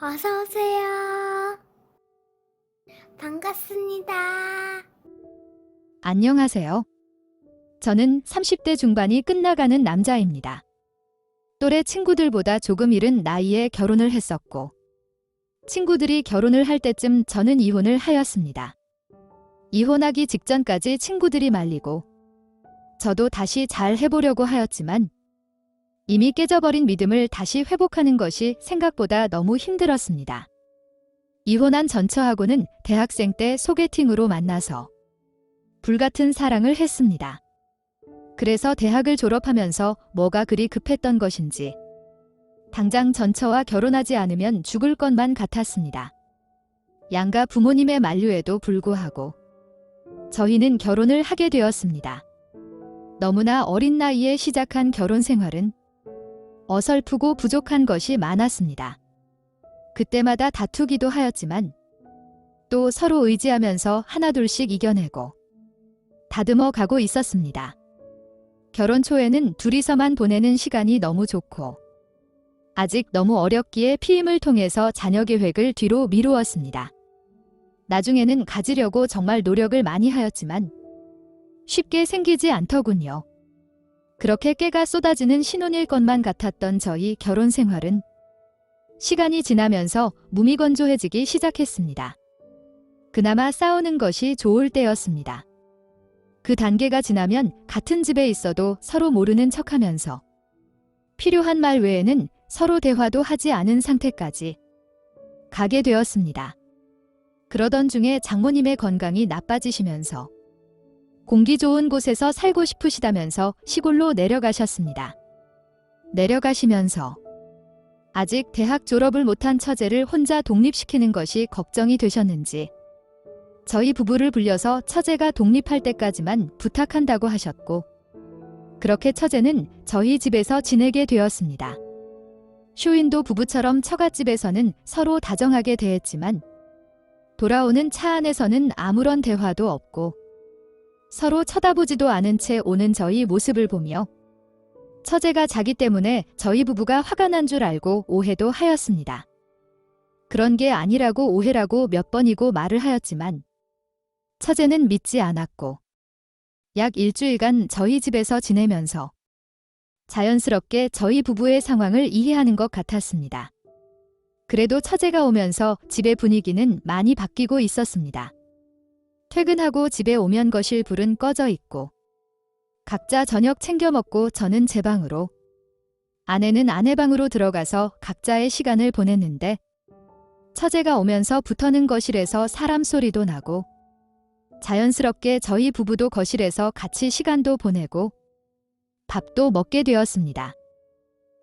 어서 오세요. 반갑습니다. 안녕하세요. 저는 30대 중반이 끝나가는 남자입니다. 또래 친구들보다 조금 이른 나이에 결혼을 했었고, 친구들이 결혼을 할 때쯤 저는 이혼을 하였습니다. 이혼하기 직전까지 친구들이 말리고, 저도 다시 잘 해보려고 하였지만, 이미 깨져버린 믿음을 다시 회복하는 것이 생각보다 너무 힘들었습니다. 이혼한 전 처하고는 대학생 때 소개팅으로 만나서 불같은 사랑을 했습니다. 그래서 대학을 졸업하면서 뭐가 그리 급했던 것인지 당장 전처와 결혼하지 않으면 죽을 것만 같았습니다. 양가 부모님의 만류에도 불구하고 저희는 결혼을 하게 되었습니다. 너무나 어린 나이에 시작한 결혼 생활은 어설프고 부족한 것이 많았습니다. 그때마다 다투기도 하였지만 또 서로 의지하면서 하나둘씩 이겨내고 다듬어 가고 있었습니다. 결혼 초에는 둘이서만 보내는 시간이 너무 좋고 아직 너무 어렸기에 피임을 통해서 자녀 계획을 뒤로 미루었습니다. 나중에는 가지려고 정말 노력을 많이 하였지만 쉽게 생기지 않더군요. 그렇게 깨가 쏟아지는 신혼일 것만 같았던 저희 결혼 생활은 시간이 지나면서 무미건조해지기 시작했습니다. 그나마 싸우는 것이 좋을 때였습니다. 그 단계가 지나면 같은 집에 있어도 서로 모르는 척하면서 필요한 말 외에는 서로 대화도 하지 않은 상태까지 가게 되었습니다. 그러던 중에 장모님의 건강이 나빠지시면서 공기 좋은 곳에서 살고 싶으시다면서 시골로 내려가셨습니다. 내려가시면서 아직 대학 졸업을 못한 처제를 혼자 독립시키는 것이 걱정이 되셨는지 저희 부부를 불려서 처제가 독립할 때까지만 부탁한다고 하셨고 그렇게 처제는 저희 집에서 지내게 되었습니다. 쇼인도 부부처럼 처갓집에서는 서로 다정하게 대했지만 돌아오는 차 안에서는 아무런 대화도 없고 서로 쳐다보지도 않은 채 오는 저희 모습을 보며 처제가 자기 때문에 저희 부부가 화가 난 줄 알고 오해도 하였습니다. 그런 게 아니라고 오해라고 몇 번이고 말을 하였지만 처제는 믿지 않았고 약 일주일간 저희 집에서 지내면서 자연스럽게 저희 부부의 상황을 이해하는 것 같았습니다. 그래도 처제가 오면서 집의 분위기는 많이 바뀌고 있었습니다. 퇴근하고 집에 오면 거실 불은 꺼져 있고 각자 저녁 챙겨 먹고 저는 제 방으로 아내는 아내 방으로 들어가서 각자의 시간을 보냈는데 처제가 오면서 붙어는 거실에서 사람 소리도 나고 자연스럽게 저희 부부도 거실에서 같이 시간도 보내고 밥도 먹게 되었습니다.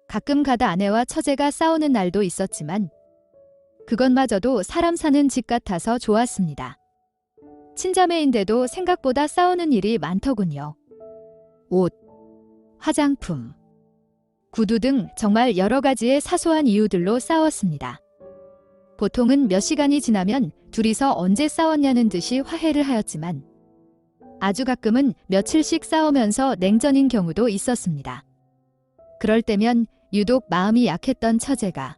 가끔 가다 아내와 처제가 싸우는 날도 있었지만 그것마저도 사람 사는 집 같아서 좋았습니다. 친자매인데도 생각보다 싸우는 일이 많더군요. 옷, 화장품, 구두 등 정말 여러 가지의 사소한 이유들로 싸웠습니다. 보통은 몇 시간이 지나면 둘이서 언제 싸웠냐는 듯이 화해를 하였지만 아주 가끔은 며칠씩 싸우면서 냉전인 경우도 있었습니다. 그럴 때면 유독 마음이 약했던 처제가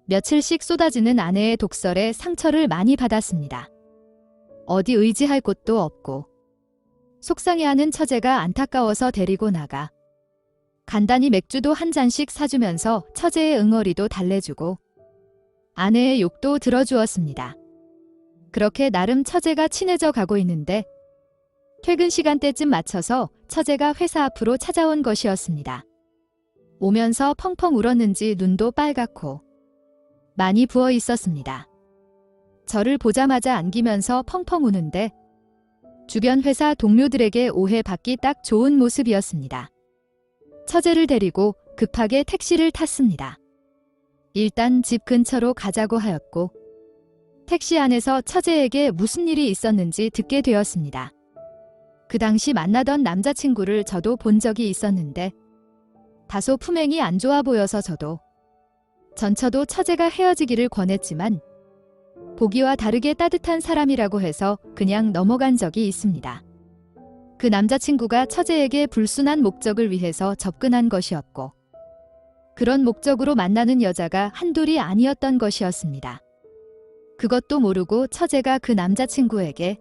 며칠씩 쏟아지는 아내의 독설에 상처를 많이 받았습니다. 어디 의지할 곳도 없고 속상해하는 처제가 안타까워서 데리고 나가 간단히 맥주도 한 잔씩 사주면서 처제의 응어리도 달래주고 아내의 욕도 들어주었습니다. 그렇게 나름 처제가 친해져 가고 있는데 퇴근 시간대쯤 맞춰서 처제가 회사 앞으로 찾아온 것이었습니다. 오면서 펑펑 울었는지 눈도 빨갛고 많이 부어 있었습니다. 저를 보자마자 안기면서 펑펑 우는데 주변 회사 동료들에게 오해받기 딱 좋은 모습이었습니다. 처제를 데리고 급하게 택시를 탔습니다. 일단 집 근처로 가자고 하였고 택시 안에서 처제에게 무슨 일이 있었는지 듣게 되었습니다. 그 당시 만나던 남자친구를 저도 본 적이 있었는데 다소 품행이 안 좋아 보여서 저도 전처도 처제가 헤어지기를 권했지만 보기와 다르게 따뜻한 사람이라고 해서 그냥 넘어간 적이 있습니다. 그 남자친구가 처제에게 불순한 목적을 위해서 접근한 것이었고 그런 목적으로 만나는 여자가 한둘이 아니었던 것이었습니다. 그것도 모르고 처제가 그 남자친구에게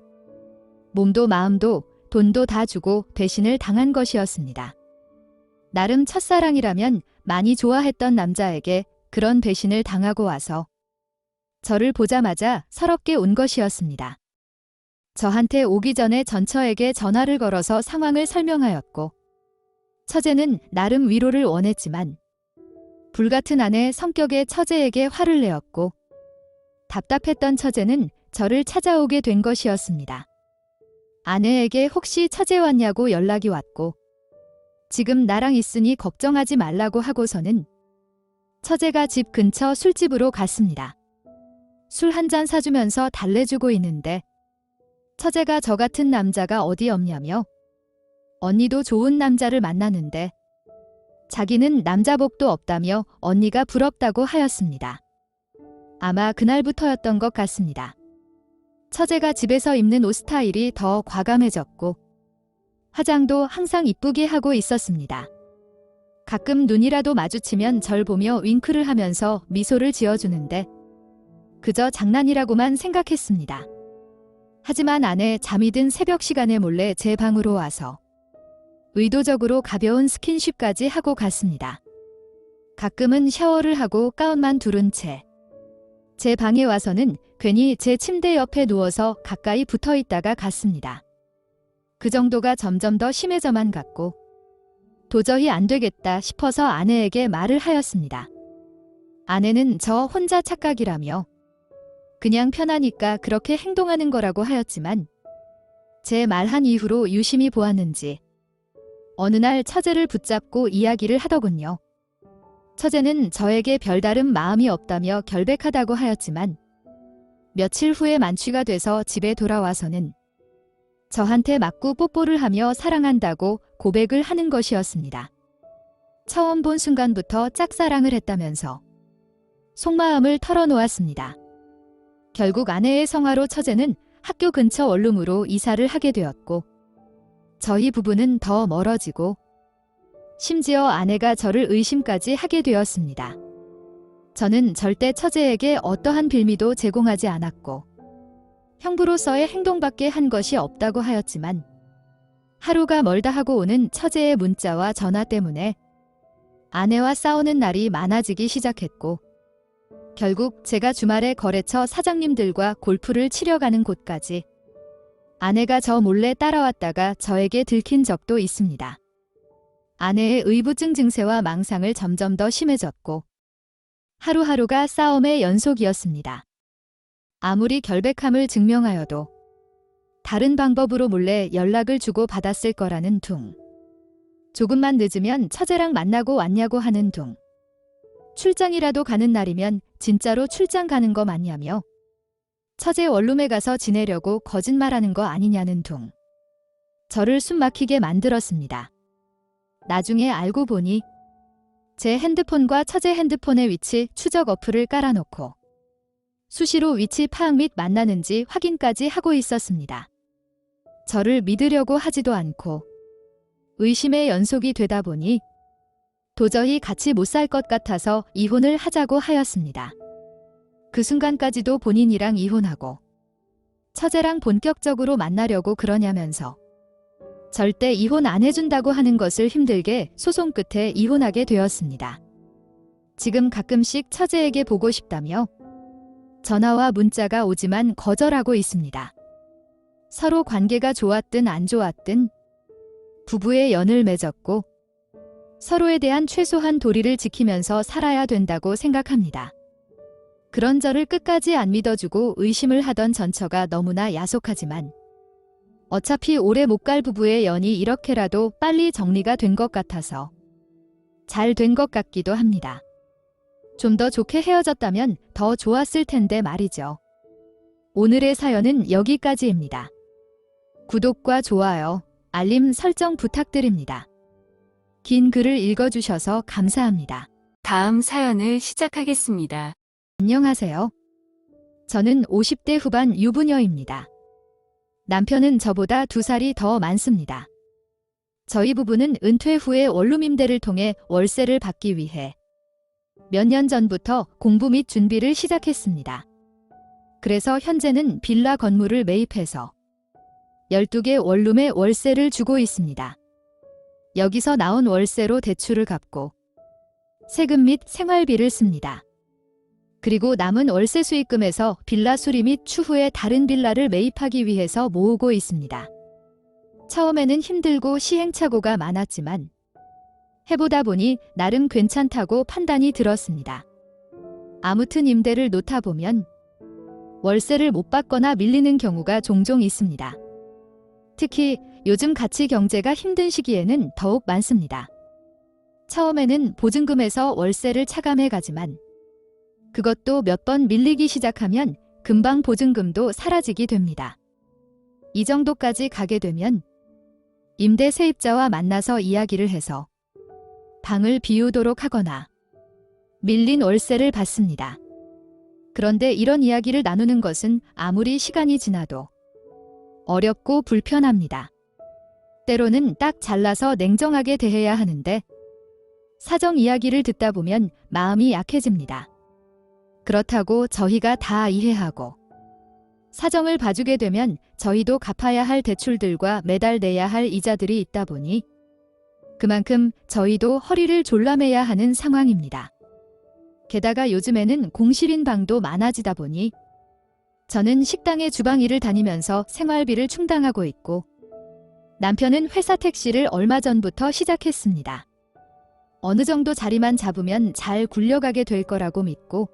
몸도 마음도 돈도 다 주고 배신을 당한 것이었습니다. 나름 첫사랑이라면 많이 좋아했던 남자에게 그런 배신을 당하고 와서 저를 보자마자 서럽게 온 것이었습니다. 저한테 오기 전에 전처에게 전화를 걸어서 상황을 설명하였고, 처제는 나름 위로를 원했지만 불같은 아내 성격의 처제에게 화를 내었고, 답답했던 처제는 저를 찾아오게 된 것이었습니다. 아내에게 혹시 처제 왔냐고 연락이 왔고, 지금 나랑 있으니 걱정하지 말라고 하고서는 처제가 집 근처 술집으로 갔습니다. 술 한 잔 사주면서 달래주고 있는데 처제가 저 같은 남자가 어디 없냐며 언니도 좋은 남자를 만나는데 자기는 남자복도 없다며 언니가 부럽다고 하였습니다. 아마 그날부터였던 것 같습니다. 처제가 집에서 입는 옷 스타일이 더 과감해졌고 화장도 항상 이쁘게 하고 있었습니다. 가끔 눈이라도 마주치면 절 보며 윙크를 하면서 미소를 지어주는데 그저 장난이라고만 생각했습니다. 하지만 아내 잠이 든 새벽 시간에 몰래 제 방으로 와서 의도적으로 가벼운 스킨십까지 하고 갔습니다. 가끔은 샤워를 하고 가운만 두른 채 제 방에 와서는 괜히 제 침대 옆에 누워서 가까이 붙어 있다가 갔습니다. 그 정도가 점점 더 심해져만 갔고 도저히 안 되겠다 싶어서 아내에게 말을 하였습니다. 아내는 저 혼자 착각이라며 그냥 편하니까 그렇게 행동하는 거라고 하였지만 제 말한 이후로 유심히 보았는지 어느 날 처제를 붙잡고 이야기를 하더군요. 처제는 저에게 별다른 마음이 없다며 결백하다고 하였지만 며칠 후에 만취가 돼서 집에 돌아와서는 저한테 맞고 뽀뽀를 하며 사랑한다고 고백을 하는 것이었습니다. 처음 본 순간부터 짝사랑을 했다면서 속마음을 털어놓았습니다. 결국 아내의 성화로 처제는 학교 근처 원룸으로 이사를 하게 되었고 저희 부부는 더 멀어지고 심지어 아내가 저를 의심까지 하게 되었습니다. 저는 절대 처제에게 어떠한 빌미도 제공하지 않았고 형부로서의 행동밖에 한 것이 없다고 하였지만 하루가 멀다 하고 오는 처제의 문자와 전화 때문에 아내와 싸우는 날이 많아지기 시작했고 결국 제가 주말에 거래처 사장님들과 골프를 치러 가는 곳까지 아내가 저 몰래 따라왔다가 저에게 들킨 적도 있습니다. 아내의 의부증 증세와 망상을 점점 더 심해졌고 하루하루가 싸움의 연속이었습니다. 아무리 결백함을 증명하여도 다른 방법으로 몰래 연락을 주고 받았을 거라는 둥. 조금만 늦으면 처제랑 만나고 왔냐고 하는 둥. 출장이라도 가는 날이면 진짜로 출장 가는 거 맞냐며 처제 원룸에 가서 지내려고 거짓말하는 거 아니냐는 둥. 저를 숨막히게 만들었습니다. 나중에 알고 보니 제 핸드폰과 처제 핸드폰의 위치 추적 어플을 깔아놓고 수시로 위치 파악 및 만나는지 확인까지 하고 있었습니다. 저를 믿으려고 하지도 않고 의심의 연속이 되다 보니 도저히 같이 못 살 것 같아서 이혼을 하자고 하였습니다. 그 순간까지도 본인이랑 이혼하고 처제랑 본격적으로 만나려고 그러냐면서 절대 이혼 안 해준다고 하는 것을 힘들게 소송 끝에 이혼하게 되었습니다. 지금 가끔씩 처제에게 보고 싶다며 전화와 문자가 오지만 거절하고 있습니다. 서로 관계가 좋았든 안 좋았든 부부의 연을 맺었고 서로에 대한 최소한 도리를 지키면서 살아야 된다고 생각합니다. 그런 저를 끝까지 안 믿어주고 의심을 하던 전처가 너무나 야속하지만 어차피 오래 못 갈 부부의 연이 이렇게라도 빨리 정리가 된 것 같아서 잘 된 것 같기도 합니다. 좀 더 좋게 헤어졌다면 더 좋았을 텐데 말이죠. 오늘의 사연은 여기까지입니다. 구독과 좋아요, 알림 설정 부탁드립니다. 긴 글을 읽어주셔서 감사합니다. 다음 사연을 시작하겠습니다. 안녕하세요. 저는 50대 후반 유부녀입니다. 남편은 저보다 2살이 더 많습니다. 저희 부부는 은퇴 후에 원룸 임대를 통해 월세를 받기 위해 몇 년 전부터 공부 및 준비를 시작했습니다. 그래서 현재는 빌라 건물을 매입해서 12개 원룸의 월세를 주고 있습니다. 여기서 나온 월세로 대출을 갚고 세금 및 생활비를 씁니다. 그리고 남은 월세 수익금에서 빌라 수리 및 추후에 다른 빌라를 매입하기 위해서 모으고 있습니다. 처음에는 힘들고 시행착오가 많았지만 해보다 보니 나름 괜찮다고 판단이 들었습니다. 아무튼 임대를 놓다 보면 월세를 못 받거나 밀리는 경우가 종종 있습니다. 특히 요즘 가치 경제가 힘든 시기에는 더욱 많습니다. 처음에는 보증금에서 월세를 차감해 가지만 그것도 몇 번 밀리기 시작하면 금방 보증금도 사라지게 됩니다. 이 정도까지 가게 되면 임대 세입자와 만나서 이야기를 해서 방을 비우도록 하거나 밀린 월세를 받습니다. 그런데 이런 이야기를 나누는 것은 아무리 시간이 지나도 어렵고 불편합니다. 때로는 딱 잘라서 냉정하게 대해야 하는데 사정 이야기를 듣다 보면 마음이 약해집니다. 그렇다고 저희가 다 이해하고 사정을 봐주게 되면 저희도 갚아야 할 대출들과 매달 내야 할 이자들이 있다 보니 그만큼 저희도 허리를 졸라매야 하는 상황입니다. 게다가 요즘에는 공실인 방도 많아지다 보니 저는 식당의 주방 일을 다니면서 생활비를 충당하고 있고 남편은 회사 택시를 얼마 전부터 시작했습니다. 어느 정도 자리만 잡으면 잘 굴려가게 될 거라고 믿고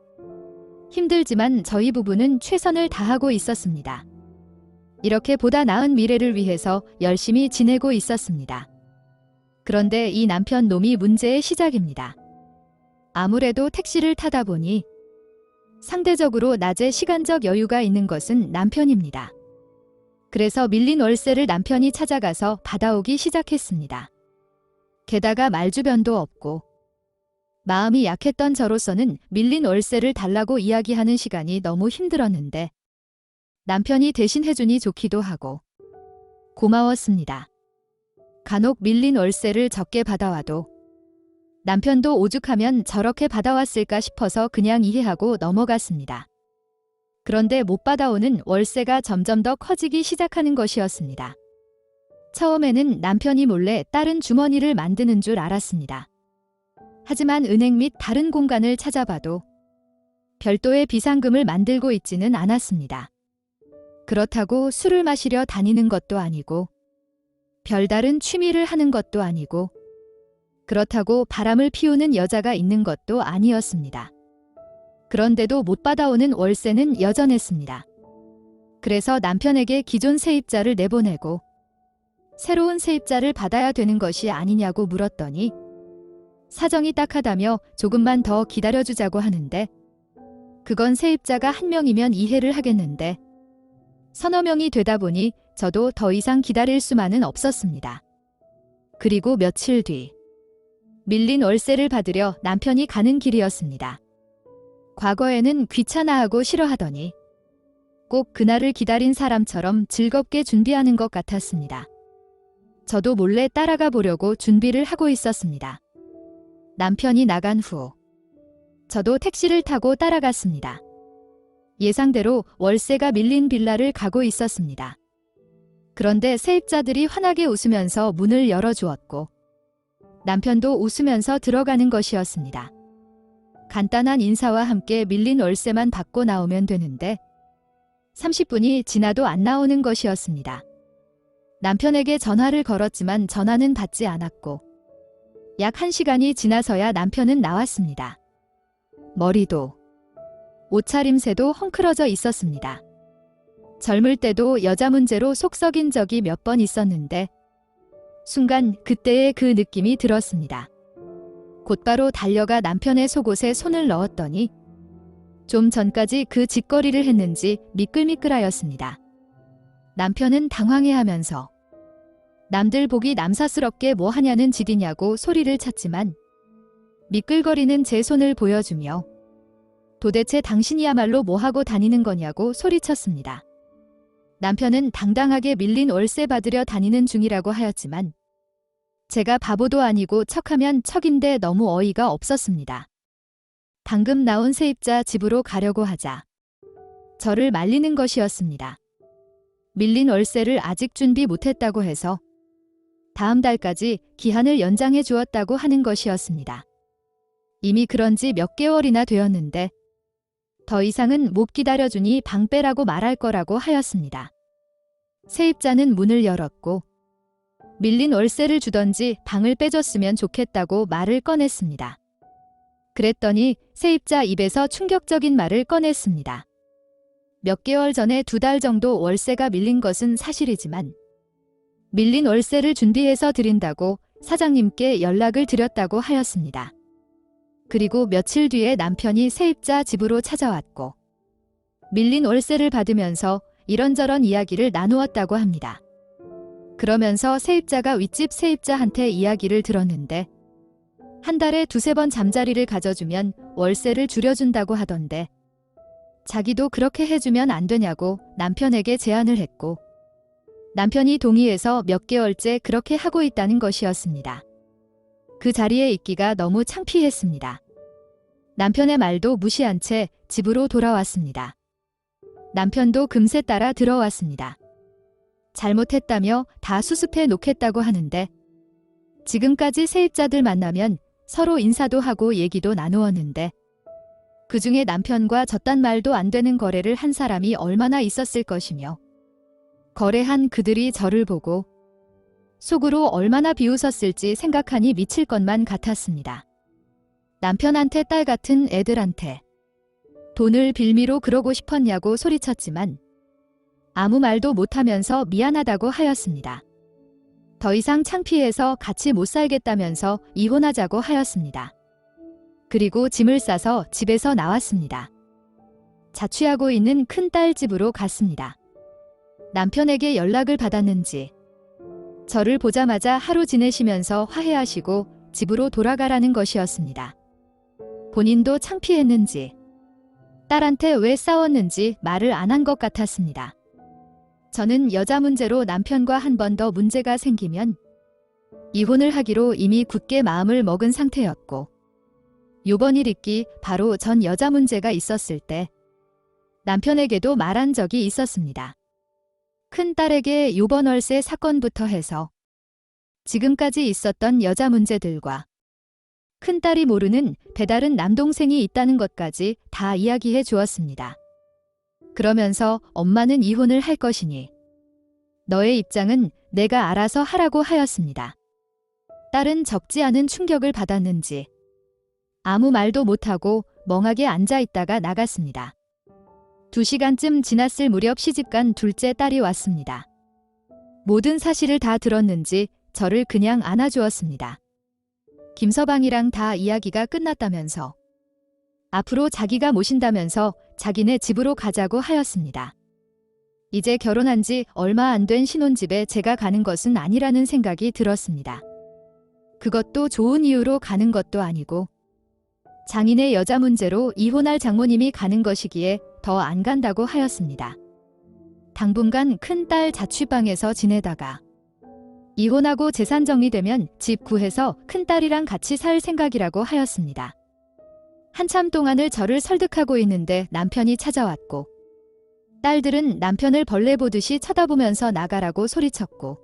힘들지만 저희 부부는 최선을 다하고 있었습니다. 이렇게 보다 나은 미래를 위해서 열심히 지내고 있었습니다. 그런데 이 남편 놈이 문제의 시작입니다. 아무래도 택시를 타다 보니 상대적으로 낮에 시간적 여유가 있는 것은 남편입니다. 그래서 밀린 월세를 남편이 찾아가서 받아오기 시작했습니다. 게다가 말주변도 없고 마음이 약했던 저로서는 밀린 월세를 달라고 이야기하는 시간이 너무 힘들었는데 남편이 대신 해주니 좋기도 하고 고마웠습니다. 간혹 밀린 월세를 적게 받아와도 남편도 오죽하면 저렇게 받아왔을까 싶어서 그냥 이해하고 넘어갔습니다. 그런데 못 받아오는 월세가 점점 더 커지기 시작하는 것이었습니다. 처음에는 남편이 몰래 다른 주머니를 만드는 줄 알았습니다. 하지만 은행 및 다른 공간을 찾아봐도 별도의 비상금을 만들고 있지는 않았습니다. 그렇다고 술을 마시려 다니는 것도 아니고 별다른 취미를 하는 것도 아니고 그렇다고 바람을 피우는 여자가 있는 것도 아니었습니다. 그런데도 못 받아오는 월세는 여전했습니다. 그래서 남편에게 기존 세입자를 내보내고 새로운 세입자를 받아야 되는 것이 아니냐고 물었더니 사정이 딱하다며 조금만 더 기다려주자고 하는데 그건 세입자가 한 명이면 이해를 하겠는데 서너 명이 되다 보니 저도 더 이상 기다릴 수만은 없었습니다. 그리고 며칠 뒤 밀린 월세를 받으려 남편이 가는 길이었습니다. 과거에는 귀찮아하고 싫어하더니 꼭 그날을 기다린 사람처럼 즐겁게 준비하는 것 같았습니다. 저도 몰래 따라가 보려고 준비를 하고 있었습니다. 남편이 나간 후 저도 택시를 타고 따라갔습니다. 예상대로 월세가 밀린 빌라를 가고 있었습니다. 그런데 세입자들이 환하게 웃으면서 문을 열어주었고 남편도 웃으면서 들어가는 것이었습니다. 간단한 인사와 함께 밀린 월세만 받고 나오면 되는데 30분이 지나도 안 나오는 것이었습니다. 남편에게 전화를 걸었지만 전화는 받지 않았고 약 1시간이 지나서야 남편은 나왔습니다. 머리도 옷차림새도 헝클어져 있었습니다. 젊을 때도 여자 문제로 속 썩인 적이 몇 번 있었는데 순간 그때의 그 느낌이 들었습니다. 곧바로 달려가 남편의 속옷에 손을 넣었더니 좀 전까지 그 짓거리를 했는지 미끌미끌하였습니다. 남편은 당황해하면서 남들 보기 남사스럽게 뭐 하냐는 짓이냐고 소리를 쳤지만 미끌거리는 제 손을 보여주며 도대체 당신이야말로 뭐 하고 다니는 거냐고 소리쳤습니다. 남편은 당당하게 밀린 월세 받으려 다니는 중이라고 하였지만 제가 바보도 아니고 척하면 척인데 너무 어이가 없었습니다. 방금 나온 세입자 집으로 가려고 하자 저를 말리는 것이었습니다. 밀린 월세를 아직 준비 못했다고 해서 다음 달까지 기한을 연장해 주었다고 하는 것이었습니다. 이미 그런 지 몇 개월이나 되었는데 더 이상은 못 기다려주니 방 빼라고 말할 거라고 하였습니다. 세입자는 문을 열었고 밀린 월세를 주던지 방을 빼줬으면 좋겠다고 말을 꺼냈습니다. 그랬더니 세입자 입에서 충격적인 말을 꺼냈습니다. 몇 개월 전에 2달 정도 월세가 밀린 것은 사실이지만 밀린 월세를 준비해서 드린다고 사장님께 연락을 드렸다고 하였습니다. 그리고 며칠 뒤에 남편이 세입자 집으로 찾아왔고 밀린 월세를 받으면서 이런저런 이야기를 나누었다고 합니다. 그러면서 세입자가 윗집 세입자한테 이야기를 들었는데 한 달에 2~3번 잠자리를 가져주면 월세를 줄여준다고 하던데 자기도 그렇게 해주면 안 되냐고 남편에게 제안을 했고 남편이 동의해서 몇 개월째 그렇게 하고 있다는 것이었습니다. 그 자리에 있기가 너무 창피했습니다. 남편의 말도 무시한 채 집으로 돌아왔습니다. 남편도 금세 따라 들어왔습니다. 잘못했다며 다 수습해 놓겠다고 하는데 지금까지 세입자들 만나면 서로 인사도 하고 얘기도 나누었는데 그중에 남편과 저딴 말도 안 되는 거래를 한 사람이 얼마나 있었을 것이며 거래한 그들이 저를 보고 속으로 얼마나 비웃었을지 생각하니 미칠 것만 같았습니다. 남편한테 딸 같은 애들한테 돈을 빌미로 그러고 싶었냐고 소리쳤지만 아무 말도 못하면서 미안하다고 하였습니다. 더 이상 창피해서 같이 못 살겠다면서 이혼하자고 하였습니다. 그리고 짐을 싸서 집에서 나왔습니다. 자취하고 있는 큰딸 집으로 갔습니다. 남편에게 연락을 받았는지 저를 보자마자 하루 지내시면서 화해하시고 집으로 돌아가라는 것이었습니다. 본인도 창피했는지 딸한테 왜 싸웠는지 말을 안 한 것 같았습니다. 저는 여자 문제로 남편과 한 번 더 문제가 생기면 이혼을 하기로 이미 굳게 마음을 먹은 상태였고 요번 일 있기 바로 전 여자 문제가 있었을 때 남편에게도 말한 적이 있었습니다. 큰딸에게 요번 월세 사건부터 해서 지금까지 있었던 여자 문제들과 큰딸이 모르는 배다른 남동생이 있다는 것까지 다 이야기해 주었습니다. 그러면서 엄마는 이혼을 할 것이니 너의 입장은 내가 알아서 하라고 하였습니다. 딸은 적지 않은 충격을 받았는지 아무 말도 못하고 멍하게 앉아있다가 나갔습니다. 2시간쯤 지났을 무렵 시집간 둘째 딸이 왔습니다. 모든 사실을 다 들었는지 저를 그냥 안아주었습니다. 김서방이랑 다 이야기가 끝났다면서 앞으로 자기가 모신다면서 자기네 집으로 가자고 하였습니다. 이제 결혼한 지 얼마 안 된 신혼집에 제가 가는 것은 아니라는 생각이 들었습니다. 그것도 좋은 이유로 가는 것도 아니고 장인의 여자 문제로 이혼할 장모님이 가는 것이기에 더 안 간다고 하였습니다. 당분간 큰딸 자취방에서 지내다가 이혼하고 재산 정리되면 집 구해서 큰딸이랑 같이 살 생각이라고 하였습니다. 한참 동안을 저를 설득하고 있는데 남편이 찾아왔고 딸들은 남편을 벌레 보듯이 쳐다보면서 나가라고 소리쳤고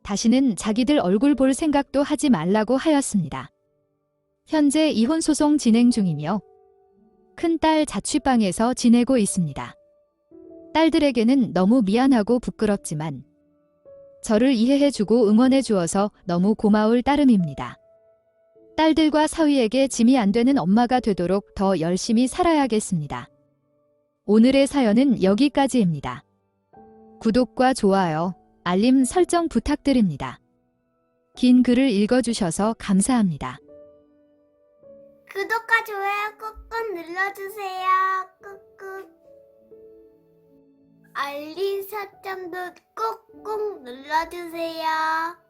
다시는 자기들 얼굴 볼 생각도 하지 말라고 하였습니다. 현재 이혼 소송 진행 중이며 큰딸 자취방에서 지내고 있습니다. 딸들에게는 너무 미안하고 부끄럽지만 저를 이해해주고 응원해주어서 너무 고마울 따름입니다. 딸들과 사위에게 짐이 안 되는 엄마가 되도록 더 열심히 살아야겠습니다. 오늘의 사연은 여기까지입니다. 구독과 좋아요, 알림 설정 부탁드립니다. 긴 글을 읽어주셔서 감사합니다. 구독과 좋아요 꾹꾹 눌러주세요. 꾹꾹. 알림 설정도 꾹꾹 눌러주세요.